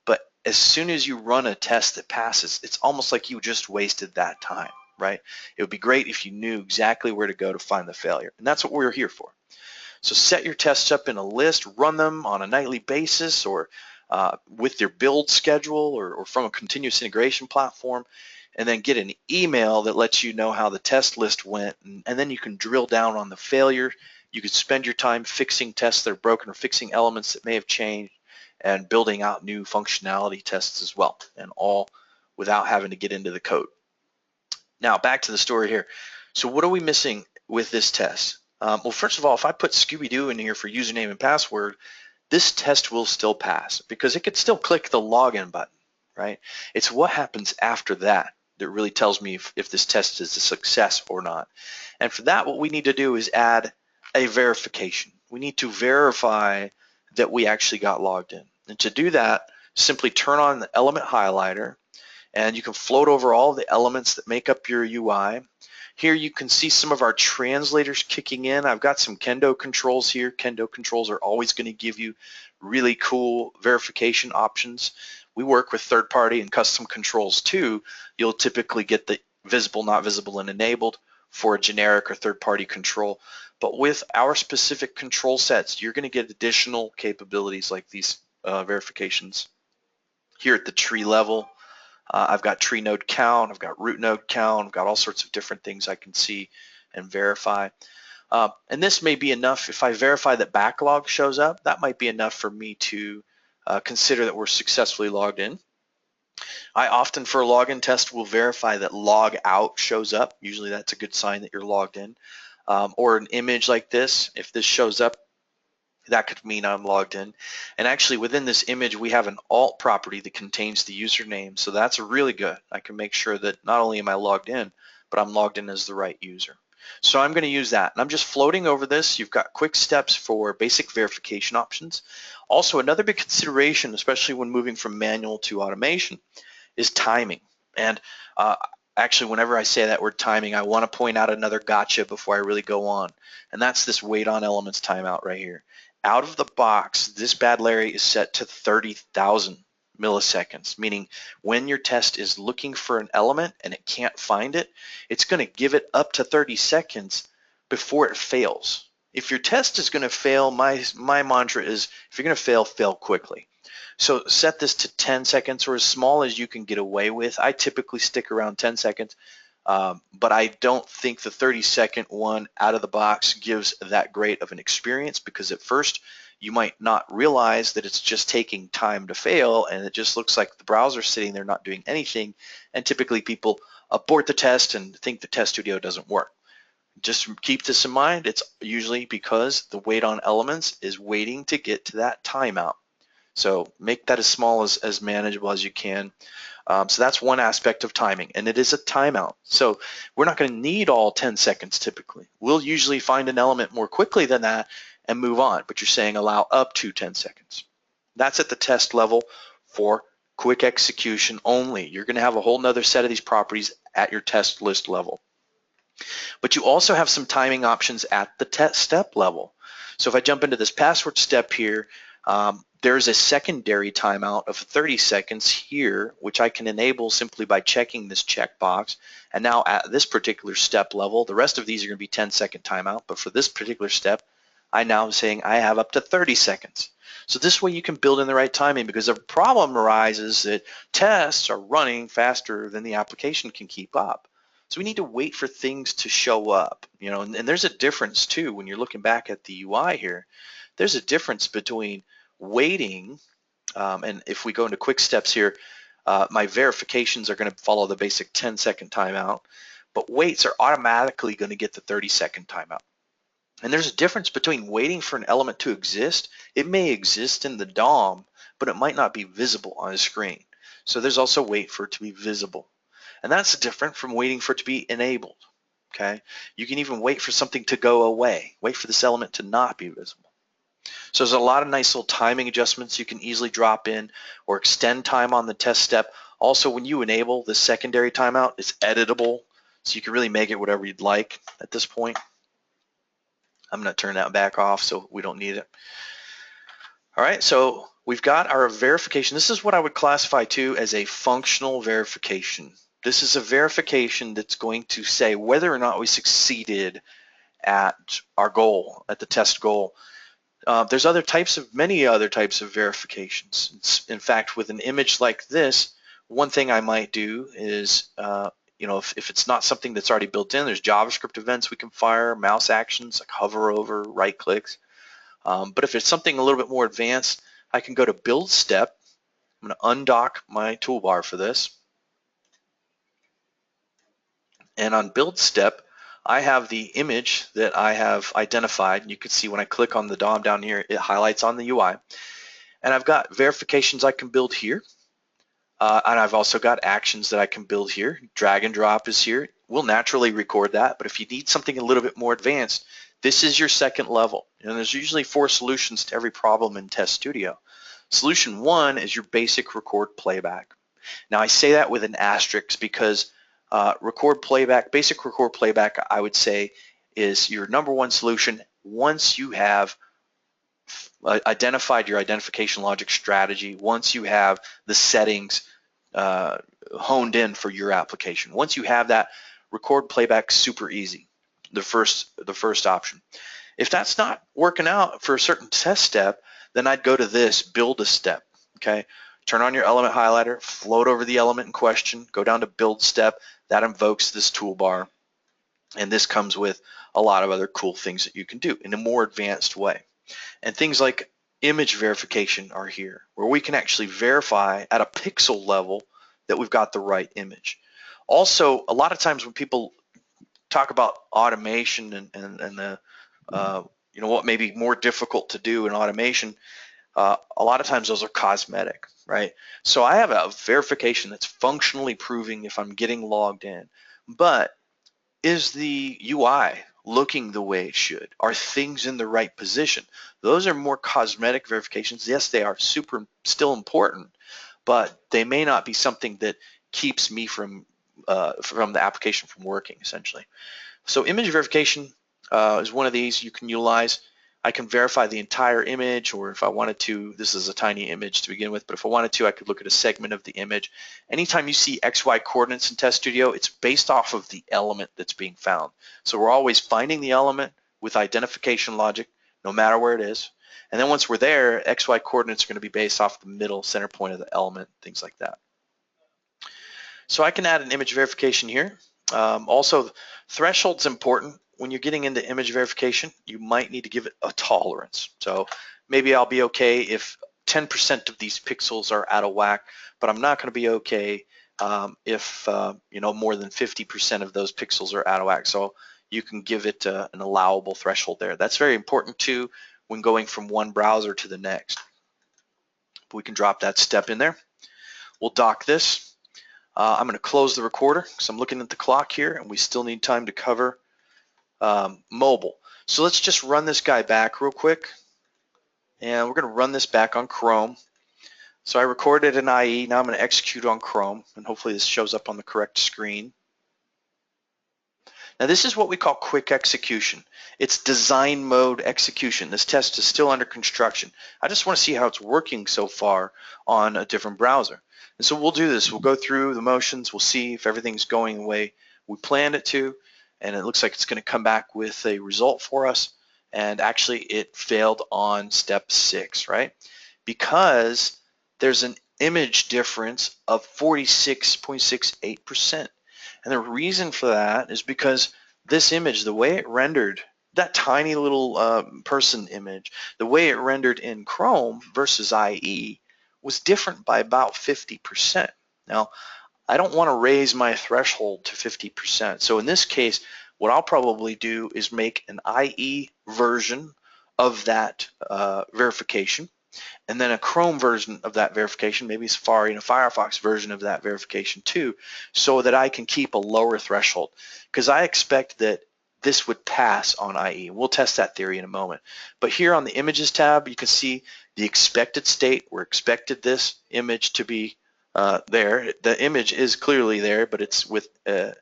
But as soon as you run a test that passes, it's almost like you just wasted that time, right? It would be great if you knew exactly where to go to find the failure. And that's what we're here for. So set your tests up in a list, run them on a nightly basis, or with your build schedule, or from a continuous integration platform, and then get an email that lets you know how the test list went. And then you can drill down on the failure. You could spend your time fixing tests that are broken or fixing elements that may have changed and building out new functionality tests as well, and all without having to get into the code. Now back to the story here. So what are we missing with this test? Well, first of all, if I put Scooby-Doo in here for username and password, this test will still pass because it could still click the login button, right? It's what happens after that that really tells me if this test is a success or not. And for that, what we need to do is add a verification. We need to verify that we actually got logged in. And to do that, simply turn on the element highlighter, and you can float over all the elements that make up your UI. Here you can see some of our translators kicking in. I've got some Kendo controls here. Kendo controls are always going to give you really cool verification options. We work with third-party and custom controls too. You'll typically get the visible, not visible, and enabled for a generic or third-party control. But with our specific control sets, you're going to get additional capabilities like these verifications. Here at the tree level, I've got tree node count, I've got root node count, I've got all sorts of different things I can see and verify. And this may be enough. If I verify that backlog shows up, that might be enough for me to consider that we're successfully logged in. I often, for a login test, will verify that log out shows up. Usually that's a good sign that you're logged in. Or an image like this, if this shows up, that could mean I'm logged in. And actually within this image, we have an alt property that contains the username. So that's really good. I can make sure that not only am I logged in, but I'm logged in as the right user. So I'm going to use that. And I'm just floating over this. You've got quick steps for basic verification options. Also, another big consideration, especially when moving from manual to automation, is timing. And actually, whenever I say that word timing, I want to point out another gotcha before I really go on. And that's this wait on elements timeout right here. Out of the box, this bad Larry is set to 30,000 milliseconds, meaning when your test is looking for an element and it can't find it, it's going to give it up to 30 seconds before it fails. If your test is going to fail, my mantra is, if you're going to fail quickly. So set this to 10 seconds or as small as you can get away with. I typically stick around 10 seconds, but I don't think the 30-second one out of the box gives that great of an experience, because at first you might not realize that it's just taking time to fail and it just looks like the browser sitting there not doing anything, and typically people abort the test and think the test studio doesn't work. Just keep this in mind. It's usually because the wait on elements is waiting to get to that timeout. So make that as small as manageable as you can. So that's one aspect of timing, and it is a timeout. So we're not going to need all 10 seconds typically. We'll usually find an element more quickly than that and move on, but you're saying allow up to 10 seconds. That's at the test level for quick execution only. You're going to have a whole nother set of these properties at your test list level. But you also have some timing options at the test step level. So if I jump into this password step here, there's a secondary timeout of 30 seconds here, which I can enable simply by checking this checkbox. And now at this particular step level, the rest of these are going to be 10-second timeout, but for this particular step, I now am saying I have up to 30 seconds. So this way you can build in the right timing, because a problem arises that tests are running faster than the application can keep up. So we need to wait for things to show up, and there's a difference too when you're looking back at the UI here. There's a difference between waiting, and if we go into quick steps here, my verifications are going to follow the basic 10-second timeout, but waits are automatically going to get the 30-second timeout. And there's a difference between waiting for an element to exist. It may exist in the DOM, but it might not be visible on a screen. So there's also wait for it to be visible. And that's different from waiting for it to be enabled. Okay, you can even wait for something to go away, wait for this element to not be visible. So there's a lot of nice little timing adjustments you can easily drop in or extend time on the test step. Also, when you enable the secondary timeout, it's editable, so you can really make it whatever you'd like at this point. I'm going to turn that back off so we don't need it. All right, so we've got our verification. This is what I would classify too as a functional verification. This is a verification that's going to say whether or not we succeeded at our goal, at the test goal. There's many other types of verifications. In fact, with an image like this, one thing I might do is, if it's not something that's already built in, there's JavaScript events we can fire, mouse actions like hover over, right clicks. But if it's something a little bit more advanced, I can go to build step. I'm going to undock my toolbar for this. And on build step, I have the image that I have identified. And you can see when I click on the DOM down here, it highlights on the UI. And I've got verifications I can build here. And I've also got actions that I can build here. Drag and drop is here. We'll naturally record that, but if you need something a little bit more advanced, this is your second level. And there's usually 4 solutions to every problem in Test Studio. Solution 1 is your basic record playback. Now I say that with an asterisk because basic record playback, I would say, is your number 1 solution once you have identified your identification logic strategy, once you have the settings honed in for your application. Once you have that, record playback super easy, the first option. If that's not working out for a certain test step, then I'd go to this build a step. Okay, turn on your element highlighter, float over the element in question, go down to build step. That invokes this toolbar, and this comes with a lot of other cool things that you can do in a more advanced way. And things like image verification are here, where we can actually verify at a pixel level that we've got the right image. Also, a lot of times when people talk about automation and the what may be more difficult to do in automation, a lot of times those are cosmetic, right? So I have a verification that's functionally proving if I'm getting logged in, but is the UI looking the way it should? Are things in the right position? Those are more cosmetic verifications. Yes, they are still important, but they may not be something that keeps me from the application from working, essentially. So image verification is one of these you can utilize. I can verify the entire image, or if I wanted to, this is a tiny image to begin with, but if I wanted to, I could look at a segment of the image. Anytime you see XY coordinates in Test Studio, it's based off of the element that's being found. So we're always finding the element with identification logic, no matter where it is. And then once we're there, XY coordinates are going to be based off the middle center point of the element, things like that. So I can add an image verification here. Also, threshold's important. When you're getting into image verification, you might need to give it a tolerance. So maybe I'll be okay if 10% of these pixels are out of whack, but I'm not going to be okay if more than 50% of those pixels are out of whack. So you can give it an allowable threshold there. That's very important too when going from one browser to the next. We can drop that step in there. We'll dock this. I'm going to close the recorder because I'm looking at the clock here and we still need time to cover mobile. So let's just run this guy back real quick. And we're going to run this back on Chrome. So I recorded an IE. Now I'm going to execute on Chrome. And hopefully this shows up on the correct screen. Now this is what we call quick execution. It's design mode execution. This test is still under construction. I just want to see how it's working so far on a different browser. And so we'll do this. We'll go through the motions. We'll see if everything's going the way we planned it to. And it looks like it's going to come back with a result for us. And actually it failed on step 6, right? Because there's an image difference of 46.68%. And the reason for that is because this image, the way it rendered, that tiny little person image, the way it rendered in Chrome versus IE was different by about 50%. Now, I don't want to raise my threshold to 50%. So in this case, what I'll probably do is make an IE version of that verification, and then a Chrome version of that verification, maybe Safari and a Firefox version of that verification too, so that I can keep a lower threshold. Because I expect that this would pass on IE. We'll test that theory in a moment. But here on the Images tab, you can see the expected state. We're expected this image to be there. The image is clearly there, but it's the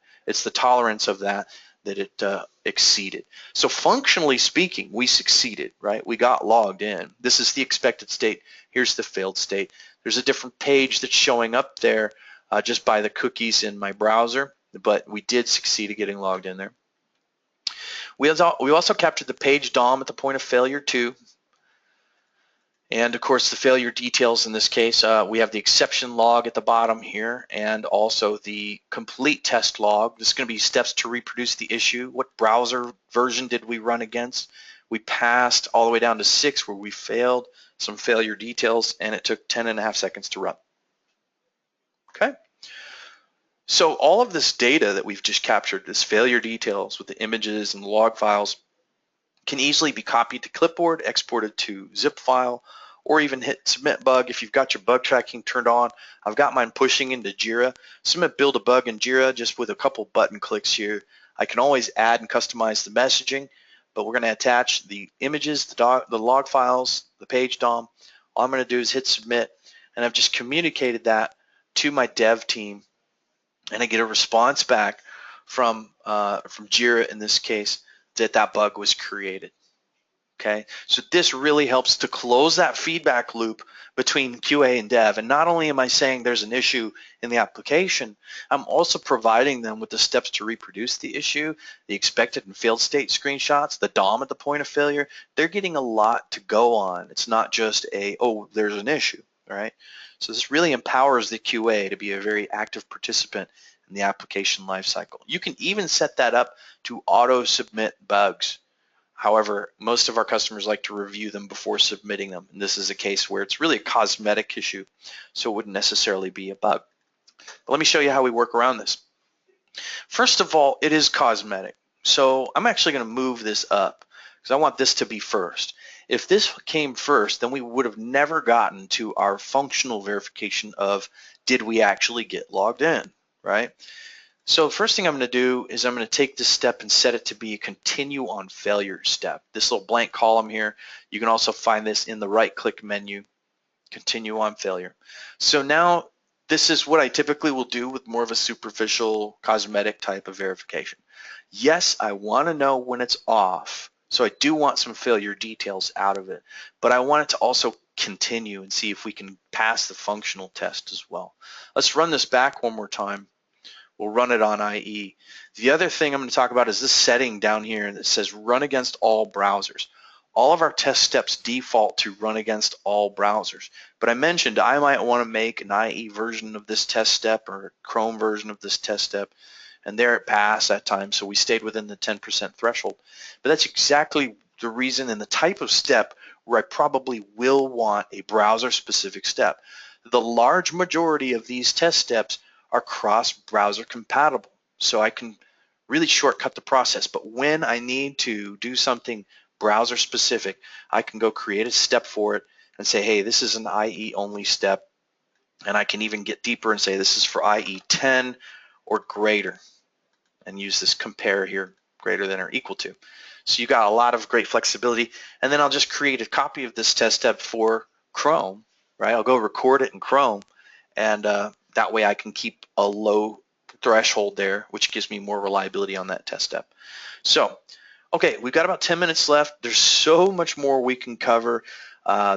tolerance of that it exceeded. So functionally speaking, we succeeded, right? We got logged in. This is the expected state. Here's the failed state. There's a different page that's showing up there just by the cookies in my browser, but we did succeed at getting logged in there. We also captured the page DOM at the point of failure too. And of course the failure details in this case, we have the exception log at the bottom here and also the complete test log. This is going to be steps to reproduce the issue. What browser version did we run against? We passed all the way down to 6 where we failed, some failure details, and it took 10.5 seconds to run. Okay. So all of this data that we've just captured, this failure details with the images and the log files, can easily be copied to clipboard, exported to zip file, or even hit submit bug if you've got your bug tracking turned on. I've got mine pushing into Jira. So I'm going to build a bug in Jira just with a couple button clicks here. I can always add and customize the messaging, but we're going to attach the images, the log files, the page DOM. All I'm going to do is hit submit, and I've just communicated that to my dev team, and I get a response back from Jira in this case that bug was created. Okay, so this really helps to close that feedback loop between QA and dev. And not only am I saying there's an issue in the application, I'm also providing them with the steps to reproduce the issue, the expected and failed state screenshots, the DOM at the point of failure. They're getting a lot to go on. It's not just oh, there's an issue, all right? So this really empowers the QA to be a very active participant in the application lifecycle. You can even set that up to auto submit bugs. However, most of our customers like to review them before submitting them. And this is a case where it's really a cosmetic issue, so it wouldn't necessarily be a bug. But let me show you how we work around this. First of all, it is cosmetic. So I'm actually going to move this up because I want this to be first. If this came first, then we would have never gotten to our functional verification of did we actually get logged in, right? So the first thing I'm going to do is I'm going to take this step and set it to be a continue on failure step. This little blank column here, you can also find this in the right-click menu, continue on failure. So now this is what I typically will do with more of a superficial cosmetic type of verification. Yes, I want to know when it's off. So I do want some failure details out of it, but I want it to also continue and see if we can pass the functional test as well. Let's run this back one more time. We'll run it on IE. The other thing I'm going to talk about is this setting down here that says run against all browsers. All of our test steps default to run against all browsers. But I mentioned I might want to make an IE version of this test step or a Chrome version of this test step, and there it passed that time, so we stayed within the 10% threshold. But that's exactly the reason and the type of step where I probably will want a browser-specific step. The large majority of these test steps are cross-browser compatible, so I can really shortcut the process. But when I need to do something browser specific, I can go create a step for it and say, hey, this is an IE only step, and I can even get deeper and say this is for IE 10 or greater, and use this compare here, greater than or equal to. So you got a lot of great flexibility, and then I'll just create a copy of this test step for Chrome, right? I'll go record it in Chrome, and that way I can keep a low threshold there, which gives me more reliability on that test step. So, okay, we've got about 10 minutes left. There's so much more we can cover.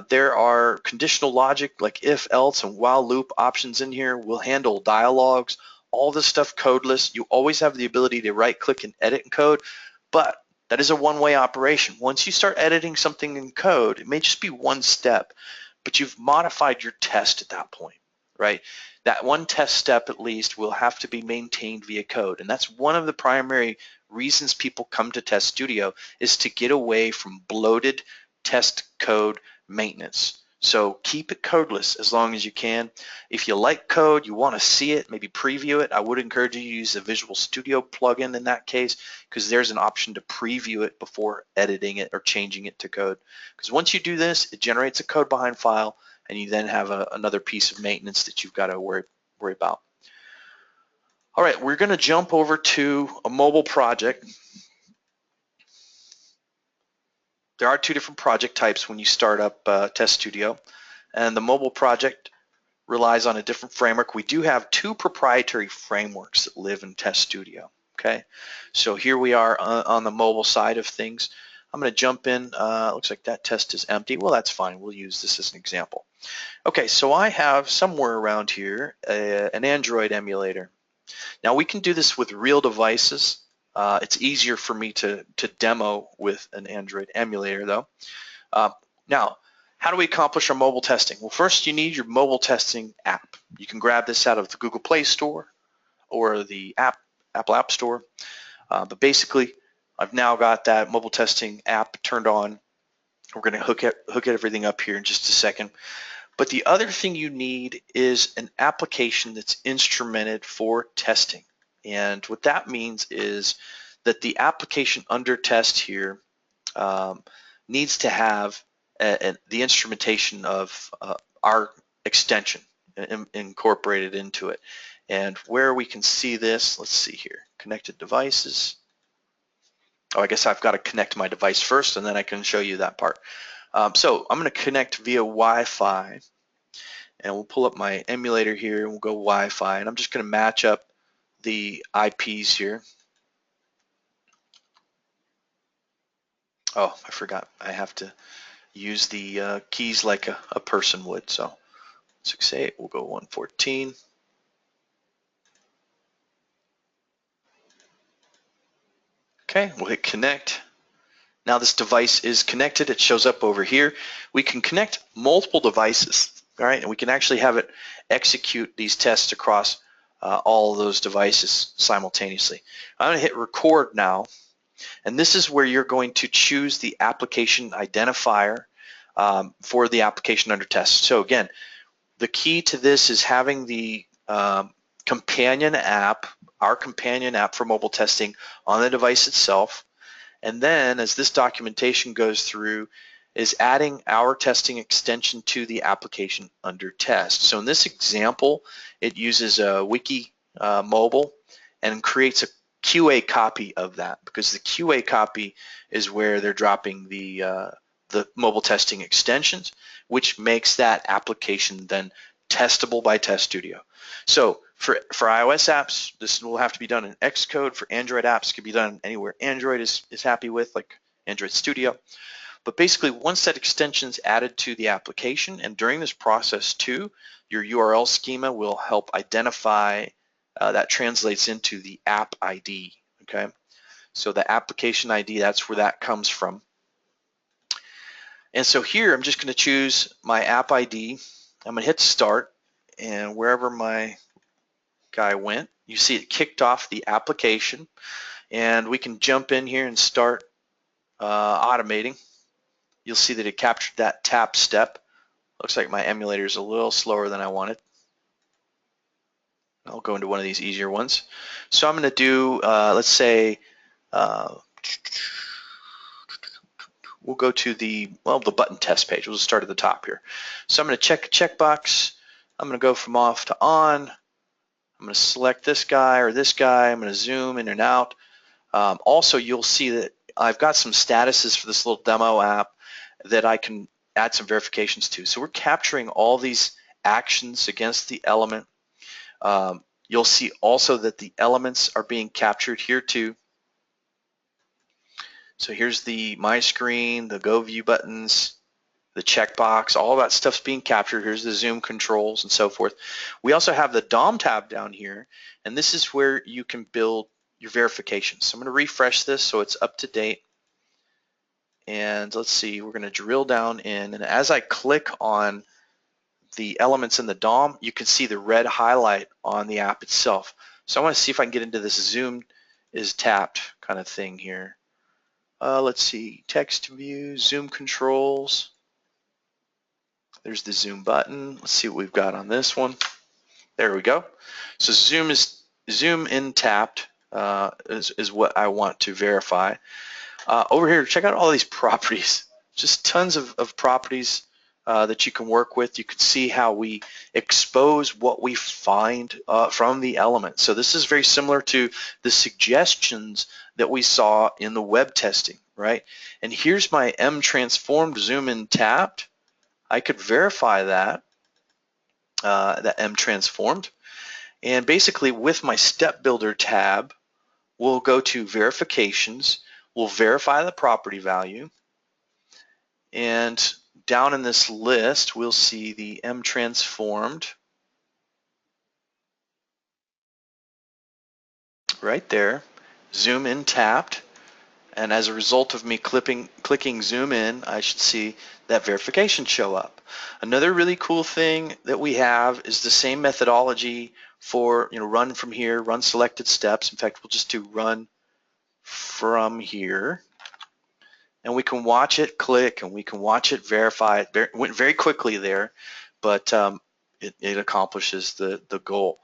There are conditional logic like if, else, and while loop options in here. We'll handle dialogues, all this stuff codeless. You always have the ability to right click and edit in code, but that is a one-way operation. Once you start editing something in code, it may just be one step, but you've modified your test at that point, right? That one test step at least will have to be maintained via code, and that's one of the primary reasons people come to Test Studio, is to get away from bloated test code maintenance. So keep it codeless as long as you can. If you like code, you want to see it, maybe preview it, I would encourage you to use the Visual Studio plugin in that case, because there's an option to preview it before editing it or changing it to code. Because once you do this, it generates a code behind file, and you then have another piece of maintenance that you've got to worry about. All right, we're going to jump over to a mobile project. There are two different project types when you start up Test Studio, and the mobile project relies on a different framework. We do have two proprietary frameworks that live in Test Studio, okay? So here we are on the mobile side of things. I'm going to jump in. Looks like that test is empty. Well, that's fine. We'll use this as an example. Okay, so I have somewhere around here an Android emulator. Now we can do this with real devices. It's easier for me to demo with an Android emulator though. Now, how do we accomplish our mobile testing? Well, first you need your mobile testing app. You can grab this out of the Google Play Store or the Apple App Store. But basically, I've now got that mobile testing app turned on. We're going to hook everything up here in just a second. But the other thing you need is an application that's instrumented for testing. And what that means is that the application under test here needs to have the instrumentation of our extension incorporated into it. And where we can see this, let's see here, connected devices. Oh, I guess I've got to connect my device first, and then I can show you that part. So I'm going to connect via Wi-Fi, and we'll pull up my emulator here, and we'll go Wi-Fi, and I'm just going to match up the IPs here. Oh, I forgot. I have to use the keys like a person would. So 6.8, we'll go 114. Okay, we'll hit connect. Now this device is connected. It shows up over here. We can connect multiple devices, all right, and we can actually have it execute these tests across all of those devices simultaneously. I'm going to hit record now, and this is where you're going to choose the application identifier for the application under test. So again, the key to this is having the companion app, our companion app for mobile testing on the device itself. And then as this documentation goes through, is adding our testing extension to the application under test. So in this example, it uses a wiki mobile and creates a QA copy of that, because the QA copy is where they're dropping the mobile testing extensions, which makes that application then testable by Test Studio. So for iOS apps, this will have to be done in Xcode. For Android apps, it can be done anywhere Android is happy with, like Android Studio. But basically, once that extension is added to the application, and during this process too, your URL schema will help identify that translates into the app ID, okay? So the application ID, that's where that comes from. And so here, I'm just gonna choose my app ID. I'm gonna hit start, and wherever my guy went, you see it kicked off the application, and we can jump in here and start automating. You'll see that it captured that tap step. Looks like my emulator is a little slower than I wanted. I'll go into one of these easier ones. So I'm going to do, let's say, we'll go to the button test page. We'll just start at the top here. So I'm going to check a checkbox. I'm going to go from off to on. I'm going to select this guy or this guy. I'm going to zoom in and out. Also, you'll see that I've got some statuses for this little demo app that I can add some verifications to. So we're capturing all these actions against the element. You'll see also that the elements are being captured here too. So here's the My Screen, the Go View buttons, the checkbox, all that stuff's being captured. Here's the zoom controls and so forth. We also have the DOM tab down here, and this is where you can build your verifications. So I'm going to refresh this so it's up to date. And let's see, we're going to drill down in, and as I click on the elements in the DOM, you can see the red highlight on the app itself. So I want to see if I can get into this zoom is tapped kind of thing here. Let's see, text view, zoom controls. There's the zoom button. Let's see what we've got on this one. There we go. So zoom in tapped is what I want to verify. Over here, check out all these properties. Just tons of properties that you can work with. You can see how we expose what we find from the element. So this is very similar to the suggestions that we saw in the web testing, right? And here's my M transformed zoom in tapped. I could verify that, that M transformed. And basically with my step builder tab, we'll go to verifications. We'll verify the property value. And down in this list, we'll see the M transformed right there, zoom in tapped. And as a result of me clicking zoom in, I should see that verification show up. Another really cool thing that we have is the same methodology for, run from here, run selected steps. In fact, we'll just do run from here. And we can watch it click, and we can watch it verify. It went very quickly there, but it accomplishes the goal.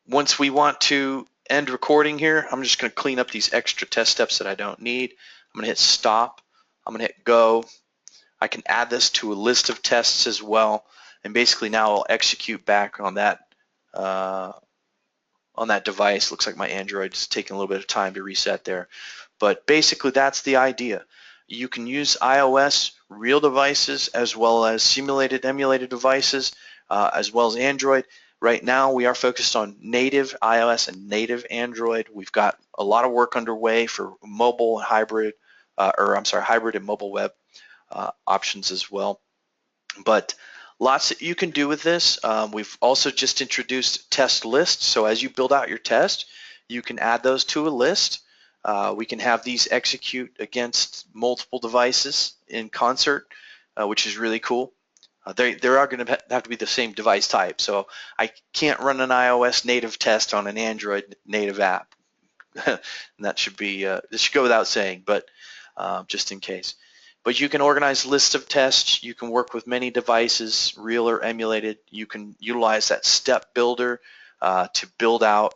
Once we want to end recording here, I'm just going to clean up these extra test steps that I don't need. I'm going to hit stop. I'm going to hit go. I can add this to a list of tests as well, and basically now I'll execute back on that device. Looks like my Android is taking a little bit of time to reset there. But basically that's the idea. You can use iOS real devices as well as simulated emulated devices as well as Android. Right now we are focused on native iOS and native Android. We've got a lot of work underway for mobile and hybrid, hybrid and mobile web options as well. But lots that you can do with this. We've also just introduced test lists. So as you build out your test, you can add those to a list. We can have these execute against multiple devices in concert, which is really cool. They are going to have to be the same device type. So I can't run an iOS native test on an Android native app. And that should be, this should go without saying, but just in case. But you can organize lists of tests. You can work with many devices, real or emulated. You can utilize that step builder to build out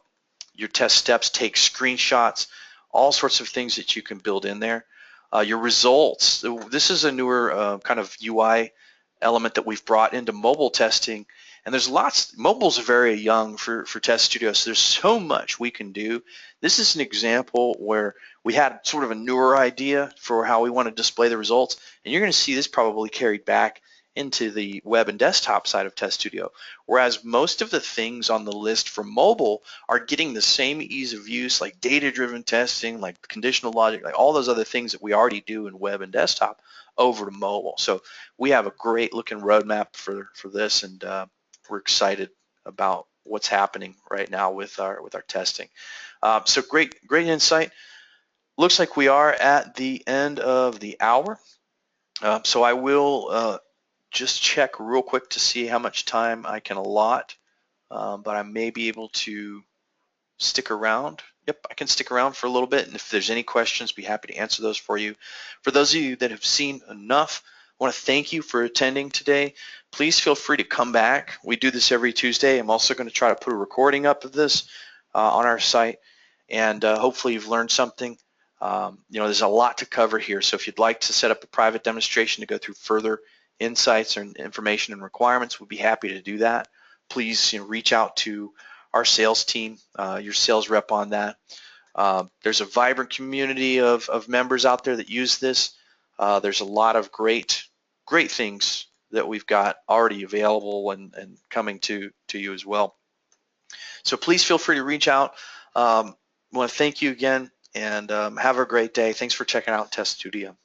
your test steps, take screenshots. all sorts of things that you can build in there. Your results, this is a newer kind of UI element that we've brought into mobile testing. And there's lots, mobile's very young for Test Studio, so there's so much we can do. This is an example where we had sort of a newer idea for how we want to display the results, and you're going to see this probably carried back into the web and desktop side of Test Studio, whereas most of the things on the list for mobile are getting the same ease of use, like data-driven testing, like conditional logic, like all those other things that we already do in web and desktop over to mobile. So we have a great looking roadmap for this, and we're excited about what's happening right now with our testing. So great insight. Looks like we are at the end of the hour. So I will just check real quick to see how much time I can allot, but I may be able to stick around. Yep, I can stick around for a little bit, and if there's any questions, be happy to answer those for you. For those of you that have seen enough, I want to thank you for attending today. Please feel free to come back. We do this every Tuesday. I'm also going to try to put a recording up of this on our site, and hopefully you've learned something. There's a lot to cover here, so if you'd like to set up a private demonstration to go through further insights and information and requirements, we'd be happy to do that. Please reach out to our sales team, your sales rep on that. There's a vibrant community of members out there that use this. There's a lot of great things that we've got already available and coming to you as well. So please feel free to reach out. I want to thank you again, and have a great day. Thanks for checking out Test Studio.